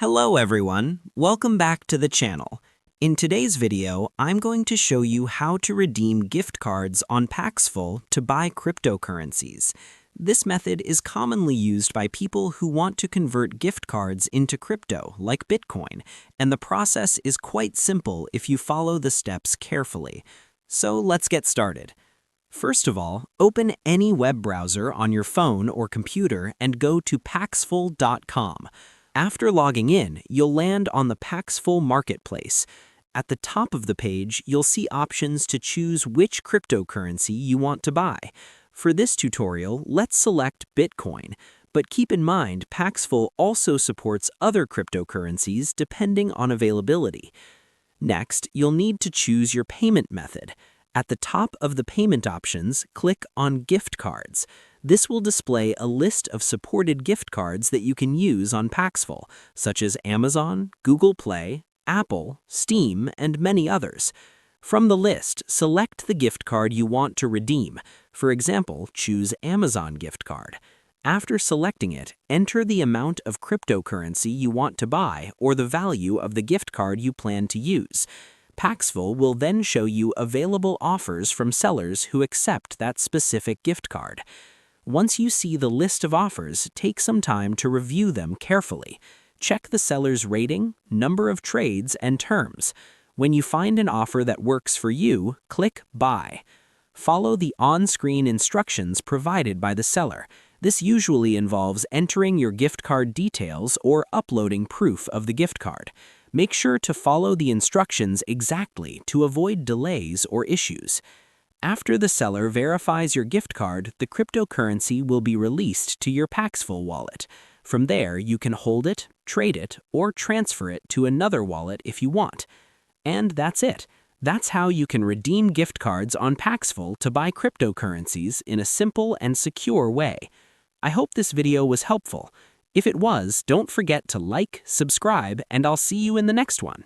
Hello everyone, welcome back to the channel. In today's video, I'm going to show you how to redeem gift cards on Paxful to buy cryptocurrencies. This method is commonly used by people who want to convert gift cards into crypto, like Bitcoin, and the process is quite simple if you follow the steps carefully. So let's get started. First of all, open any web browser on your phone or computer and go to paxful.com. After logging in, you'll land on the Paxful marketplace. At the top of the page, you'll see options to choose which cryptocurrency you want to buy. For this tutorial, let's select Bitcoin, but keep in mind Paxful also supports other cryptocurrencies depending on availability. Next, you'll need to choose your payment method. At the top of the payment options, click on Gift Cards. This will display a list of supported gift cards that you can use on Paxful, such as Amazon, Google Play, Apple, Steam, and many others. From the list, select the gift card you want to redeem. For example, choose Amazon gift card. After selecting it, enter the amount of cryptocurrency you want to buy or the value of the gift card you plan to use. Paxful will then show you available offers from sellers who accept that specific gift card. Once you see the list of offers, take some time to review them carefully. Check the seller's rating, number of trades, and terms. When you find an offer that works for you, click Buy. Follow the on-screen instructions provided by the seller. This usually involves entering your gift card details or uploading proof of the gift card. Make sure to follow the instructions exactly to avoid delays or issues. After the seller verifies your gift card, the cryptocurrency will be released to your Paxful wallet. From there, you can hold it, trade it, or transfer it to another wallet if you want. And that's it. That's how you can redeem gift cards on Paxful to buy cryptocurrencies in a simple and secure way. I hope this video was helpful. If it was, don't forget to like, subscribe, and I'll see you in the next one.